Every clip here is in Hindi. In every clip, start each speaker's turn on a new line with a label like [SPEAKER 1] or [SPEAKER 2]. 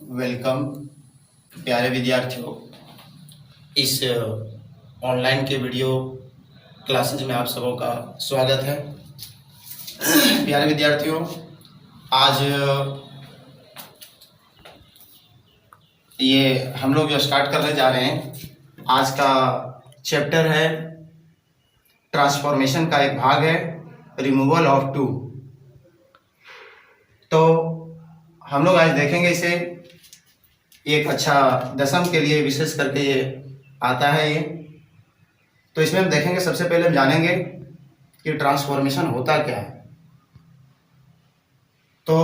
[SPEAKER 1] वेलकम प्यारे विद्यार्थियों, इस ऑनलाइन के वीडियो क्लासेज में आप सबों का स्वागत है। प्यारे विद्यार्थियों, आज ये हम लोग जो स्टार्ट करने जा रहे हैं, आज का चैप्टर है ट्रांसफॉर्मेशन का एक भाग है रिमूवल ऑफ टू। तो हम लोग आज देखेंगे इसे, एक अच्छा दशम के लिए विशेष करके ये आता है ये। तो इसमें हम देखेंगे, सबसे पहले हम जानेंगे कि ट्रांसफॉर्मेशन होता क्या है। तो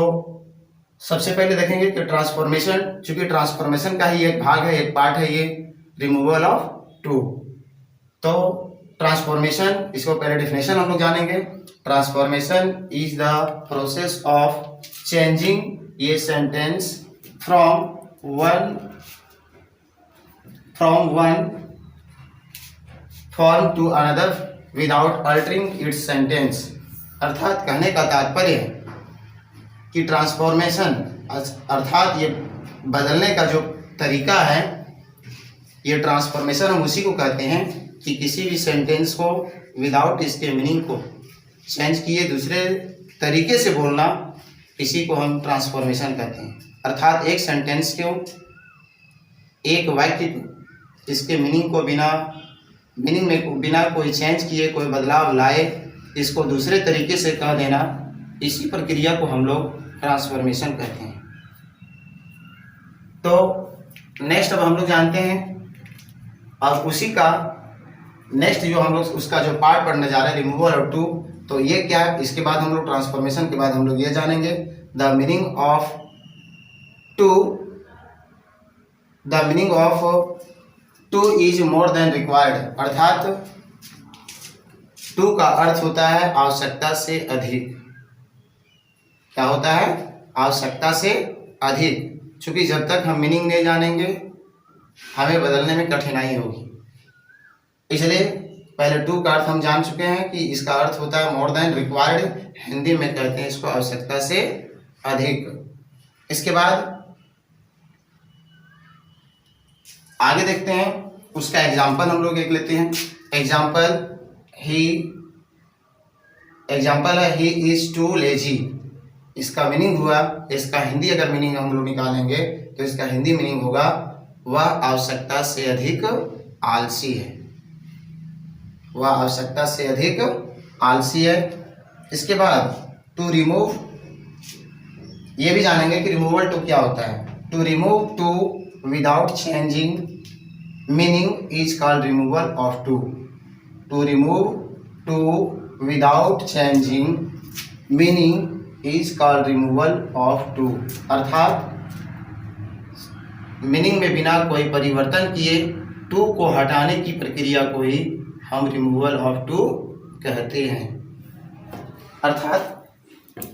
[SPEAKER 1] सबसे पहले देखेंगे कि ट्रांसफॉर्मेशन, चूंकि ट्रांसफॉर्मेशन का ही एक भाग है, एक पार्ट है ये रिमूवल ऑफ टू। तो ट्रांसफॉर्मेशन, इसको पहले डेफिनेशन हम लोग जानेंगे। Transformation is the process of changing ये sentence from one form to another without altering its sentence. अर्थात कहने का तात्पर्य है कि ट्रांसफॉर्मेशन अर्थात ये बदलने का जो तरीका है, ये ट्रांसफॉर्मेशन हम उसी को कहते हैं कि किसी भी सेंटेंस को विदाउट इसके मीनिंग को चेंज किए दूसरे तरीके से बोलना, इसी को हम ट्रांसफॉर्मेशन कहते हैं। अर्थात एक सेंटेंस को, एक वाक्य को इसके मीनिंग को बिना कोई चेंज किए, कोई बदलाव लाए, इसको दूसरे तरीके से कह देना, इसी प्रक्रिया को हम लोग ट्रांसफॉर्मेशन कहते हैं। तो नेक्स्ट अब हम लोग जानते हैं, और उसी का नेक्स्ट जो हम लोग उसका जो पार्ट पढ़ने जा रहे हैं, रिमूवल ऑफ टू। तो ये क्या है, इसके बाद हम लोग ट्रांसफॉर्मेशन के बाद हम लोग ये जानेंगे the meaning of too. The meaning of too is more than required. अर्थात टू का अर्थ होता है आवश्यकता से अधिक। क्या होता है? आवश्यकता से अधिक। क्योंकि जब तक हम मीनिंग नहीं जानेंगे, हमें बदलने में कठिनाई होगी। इसलिए पहले टू का अर्थ हम जान चुके हैं कि इसका अर्थ होता है मोर देन रिक्वायर्ड। हिंदी में कहते हैं इसको आवश्यकता से अधिक। इसके बाद आगे देखते हैं, उसका एग्जाम्पल हम लोग एक लेते हैं। एग्जाम्पल है ही इज टू लेजी। इसका मीनिंग हुआ, इसका हिंदी अगर मीनिंग हम लोग निकालेंगे तो इसका हिंदी मीनिंग होगा वह आवश्यकता से अधिक आलसी है। वह आवश्यकता से अधिक आलसी है। इसके बाद टू रिमूव, ये भी जानेंगे कि रिमूवल टू क्या होता है। To remove too without changing meaning is called removal of too. To remove too without changing meaning is called removal of too. अर्थात मीनिंग में बिना कोई परिवर्तन किए टू को हटाने की प्रक्रिया को ही हम रिमूवल ऑफ टू कहते हैं। अर्थात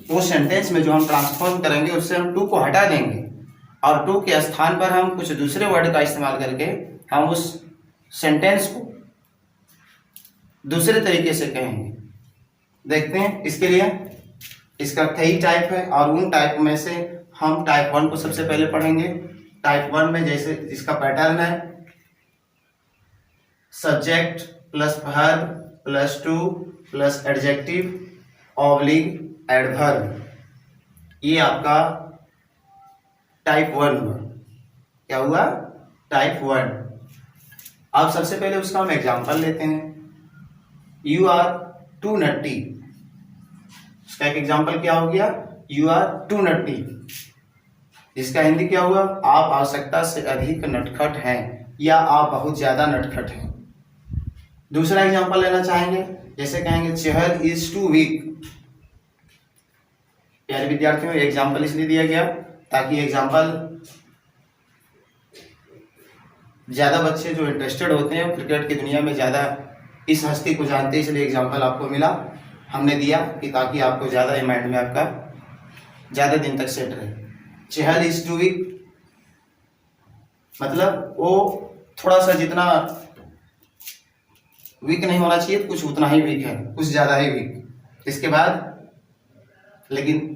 [SPEAKER 1] वो सेंटेंस में जो हम ट्रांसफॉर्म करेंगे, उससे हम टू को हटा देंगे और टू के स्थान पर हम कुछ दूसरे वर्ड का इस्तेमाल करके हम उस सेंटेंस को दूसरे तरीके से कहेंगे। देखते हैं, इसके लिए इसका कई टाइप है और उन टाइप में से हम टाइप 1 को सबसे पहले पढ़ेंगे। टाइप 1 में जैसे इसका पैटर्न है, subject plus verb plus two plus adjective oblique adverb. ये आपका टाइप 1 हुआ। क्या हुआ? टाइप 1। अब सबसे पहले उसका हम एग्जाम्पल लेते हैं। You are too naughty. उसका एक एग्जाम्पल क्या हो गया? You are too naughty. इसका हिंदी क्या हुआ? आप आवश्यकता से अधिक नटखट हैं, या आप बहुत ज्यादा नटखट हैं। दूसरा एग्जाम्पल लेना चाहेंगे, जैसे कहेंगे चहल इज टू वीक। प्यारे विद्यार्थियों, एग्जाम्पल इसलिए दिया गया ताकि एग्जाम्पल ज़्यादा बच्चे जो इंटरेस्टेड होते हैं क्रिकेट की दुनिया में ज़्यादा इस हस्ती को जानते हैं, इसलिए एग्जाम्पल आपको मिला, हमने दिया कि ताकि आपको ज़्यादा माइंड में आपका ज़्यादा दिन तक सेट रहे। चहल इज टू वीक मतलब वो थोड़ा सा जितना वीक नहीं होना चाहिए, कुछ उतना ही वीक है, कुछ ज़्यादा ही वीक। इसके बाद लेकिन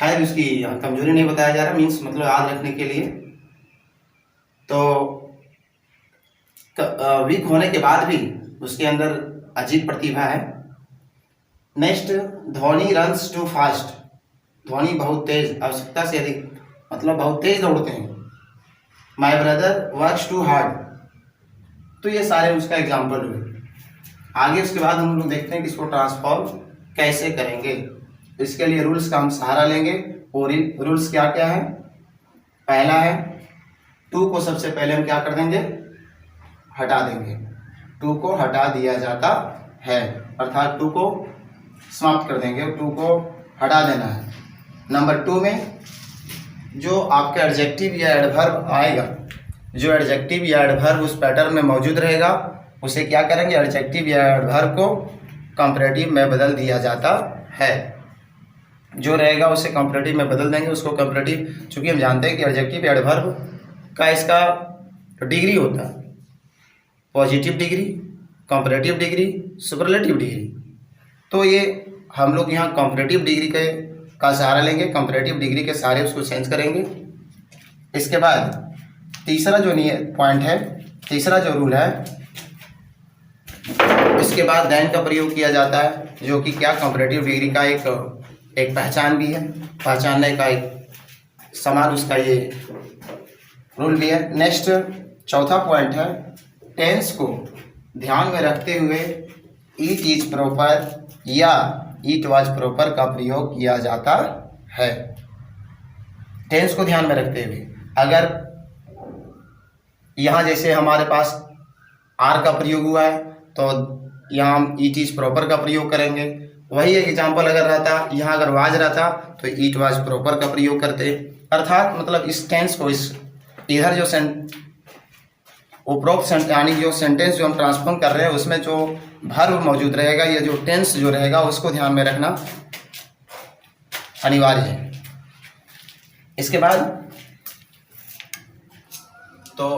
[SPEAKER 1] खैर उसकी कमजोरी नहीं बताया जा रहा, मीन्स मतलब याद रखने के लिए। तो वीक होने के बाद भी उसके अंदर अजीब प्रतिभा है। Next, Dhoni runs too fast, Dhoni बहुत तेज, आवश्यकता से अधिक, मतलब बहुत तेज दौड़ते हैं। My brother works too hard, तो ये सारे उसका एग्जाम्पल हुए। आगे उसके बाद हम लोग देखते हैं कि इसको ट्रांसफॉर्म कैसे करेंगे। इसके लिए रूल्स का हम सहारा लेंगे। और रूल्स क्या क्या है? पहला है, टू को सबसे पहले हम क्या कर देंगे? हटा देंगे। टू को हटा दिया जाता है, अर्थात टू को समाप्त कर देंगे, टू को हटा देना है। नंबर टू में जो आपका एडजेक्टिव या एडवर्ब आएगा, जो एडजेक्टिव या एडवर्ब उस पैटर्न में मौजूद रहेगा, उसे क्या करेंगे? एडजेक्टिव या एडवर्ब को कंपैरेटिव में बदल दिया जाता है। जो रहेगा उसे कंपैरेटिव में बदल देंगे, उसको कंपैरेटिव, चूंकि हम जानते हैं कि एडजेक्टिव या एडवर्ब का इसका डिग्री होता है, positive degree, comparative degree, superlative degree. तो ये हम लोग यहाँ कंपैरेटिव डिग्री का सहारा लेंगे, कंपैरेटिव डिग्री के सहारे उसको चेंज करेंगे। इसके बाद तीसरा जो पॉइंट है, तीसरा जो रूल है, इसके बाद देन का प्रयोग किया जाता है, जो कि क्या कंपैरेटिव डिग्री का एक पहचान भी है, पहचानने का एक समान उसका ये रूल भी है। नेक्स्ट चौथा पॉइंट है, टेंस को ध्यान में रखते हुए इट इज प्रॉपर या इट वाज प्रॉपर का प्रयोग किया जाता है। टेंस को ध्यान में रखते हुए, अगर यहाँ जैसे हमारे पास आर का प्रयोग हुआ है तो यहाँ हम इट इज प्रॉपर का प्रयोग करेंगे। वही एक एग्जाम्पल अगर रहता, यहाँ अगर वाज रहता तो इट वाज प्रॉपर का प्रयोग करते। अर्थात मतलब इस टेंस को, इस इधर जो उपरोक्त यानी जो सेंटेंस जो हम ट्रांसफॉर्म कर रहे हैं उसमें जो वर्ब मौजूद रहेगा या जो टेंस जो रहेगा उसको ध्यान में रखना अनिवार्य है। इसके बाद तो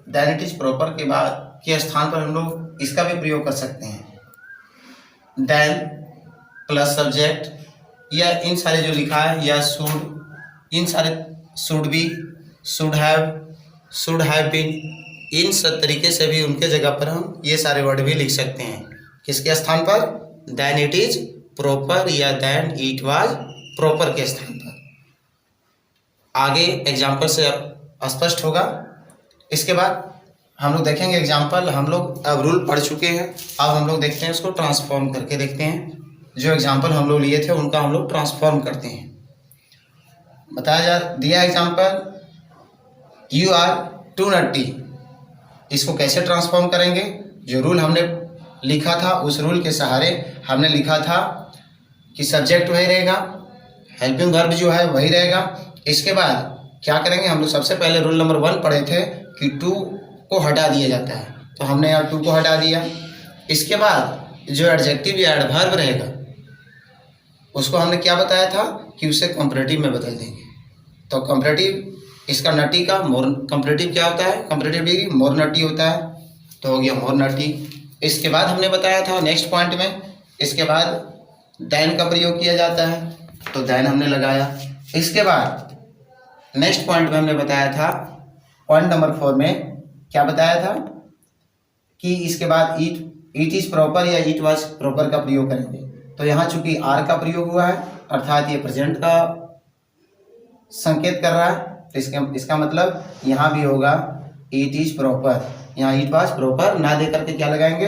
[SPEAKER 1] देन इट इज प्रॉपर के बाद के स्थान पर हम लोग इसका भी प्रयोग कर सकते हैं। देन प्लस सब्जेक्ट, या इन सारे जो लिखा है, या शुड, इन सारे should be, should have been, इन सब तरीके से भी उनके जगह पर हम ये सारे वर्ड भी लिख सकते हैं। किसके स्थान पर? देन इट इज प्रॉपर या देन इट वाज प्रॉपर के स्थान पर। आगे एग्जाम्पल से स्पष्ट होगा। इसके बाद हम लोग देखेंगे एग्जाम्पल, हम लोग अब रूल पढ़ चुके हैं, अब हम लोग देखते हैं उसको ट्रांसफॉर्म करके देखते हैं। जो एग्जाम्पल हम लोग लिए थे उनका हम लोग ट्रांसफॉर्म करते हैं। दिया example, you are too naughty, इसको कैसे ट्रांसफॉर्म करेंगे? जो रूल हमने लिखा था उस रूल के सहारे हमने लिखा था कि सब्जेक्ट वही रहेगा, हेल्पिंग वर्ब जो है वही रहेगा। इसके बाद क्या करेंगे? हम लोग सबसे पहले रूल नंबर 1 पढ़े थे कि टू को हटा दिया जाता है, तो हमने यहाँ टू को हटा दिया। इसके बाद जो एडजेक्टिव या एडवर्ब रहेगा उसको हमने क्या बताया था कि उसे कंपैरेटिव में बदल देंगे। तो कंपैरेटिव, इसका नटी का मोर, कंपैरेटिव क्या होता है? कंपैरेटिव डिग्री मोर नटी होता है, तो हो गया मोर नटी। इसके बाद हमने बताया था नेक्स्ट पॉइंट में, इसके बाद देन का प्रयोग किया जाता है, तो देन हमने लगाया। इसके बाद नेक्स्ट पॉइंट में हमने बताया था, पॉइंट नंबर 4 में क्या बताया था कि इसके बाद इट इज प्रॉपर या इट वाज प्रॉपर का प्रयोग करेंगे। तो यहाँ चूंकि आर का प्रयोग हुआ है, अर्थात ये प्रेजेंट का संकेत कर रहा है, तो इसका मतलब यहाँ भी होगा इट इज प्रॉपर। यहाँ इट वाज प्रॉपर ना दे करके क्या लगाएंगे?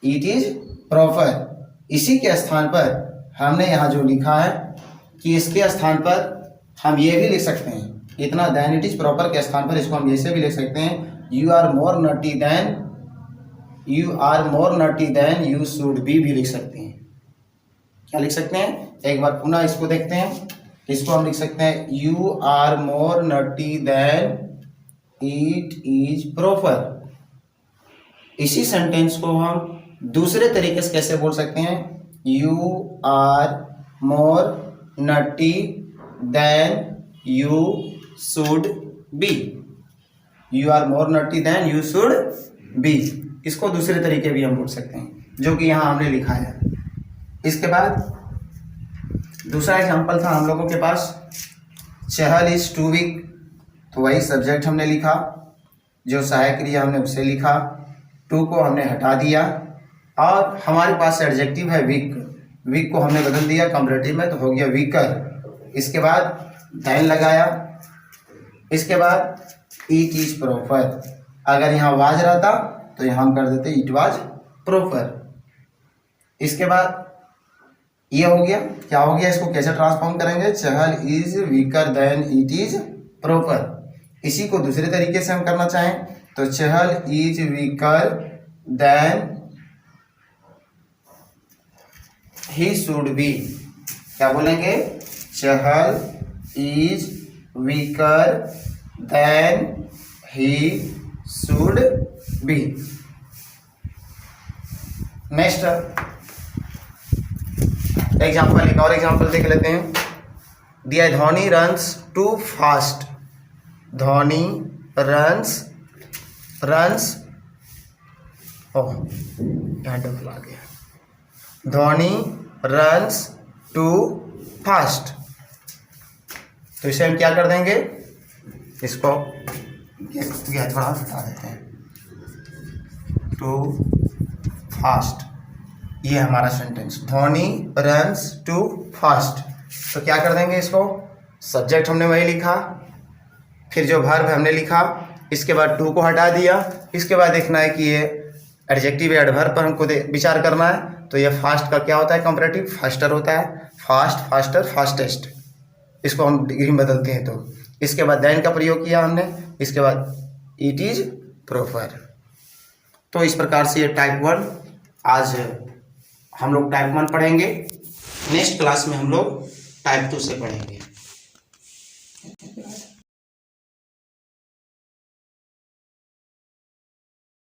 [SPEAKER 1] It is proper. इसी के स्थान पर हमने यहाँ जो लिखा है कि इसके स्थान पर हम ये भी लिख सकते हैं, इतना देन इट इज प्रॉपर के स्थान पर इसको हम ऐसे भी लिख सकते हैं, you are more naughty than you should be भी लिख सकते हैं। क्या लिख सकते हैं? एक बार पुनः इसको देखते हैं। इसको हम लिख सकते हैं, you are more naughty than it is proper. इसी सेंटेंस को हम दूसरे तरीके से कैसे बोल सकते हैं? You are more naughty than you should be, you are more naughty than you should be. इसको दूसरे तरीके भी हम बोल सकते हैं, जो कि यहाँ हमने लिखा है। इसके बाद दूसरा एग्जांपल था हम लोगों के पास, चहल इज टू वीक, तो वही सब्जेक्ट हमने लिखा, जो सहायक क्रिया हमने उसे लिखा, टू को हमने हटा दिया, और हमारे पास एडजेक्टिव है वीक, वीक को हमने बदल दिया कंपैरेटिव में, तो हो गया वीकर। इसके बाद देन लगाया, इसके बाद इट इज प्रॉपर, अगर यहाँ वाज रहता तो यहाँ हम कर देते इट वाज प्रॉपर। इसके बाद ये हो गया, क्या हो गया, इसको कैसे ट्रांसफॉर्म करेंगे, Chahal is weaker than it is proper. इसी को दूसरे तरीके से हम करना चाहें तो Chahal is weaker than he should be, क्या बोलेंगे, Chahal is weaker than he should be. Next example, एक और एग्जाम्पल देख लेते हैं, दिया Dhoni runs too fast, Dhoni runs oh यहाँ डबल आ गया, धोनी रन्स टू फास्ट, तो इसे हम क्या कर देंगे, इसको थोड़ा हटा देते हैं, टू फास्ट, ये हमारा sentence, Dhoni runs too fast, तो क्या कर देंगे इसको, सब्जेक्ट हमने वही लिखा, फिर जो वर्ब हमने लिखा, इसके बाद टू को हटा दिया, इसके बाद देखना है कि ये एडजेक्टिव या एडवर्ब पर हमको विचार करना है, तो ये फास्ट का क्या होता है, कंपैरेटिव फास्टर होता है, फास्ट, फास्टर, फास्टेस्ट, इसको हम डिग्री में बदलते हैं। तो इसके बाद देन का प्रयोग किया हमने, इसके बाद इट इज प्रॉपर। तो इस प्रकार से ये टाइप 1 आज हम लोग टाइप 1 पढ़ेंगे, नेक्स्ट क्लास में हम लोग टाइप 2 से पढ़ेंगे।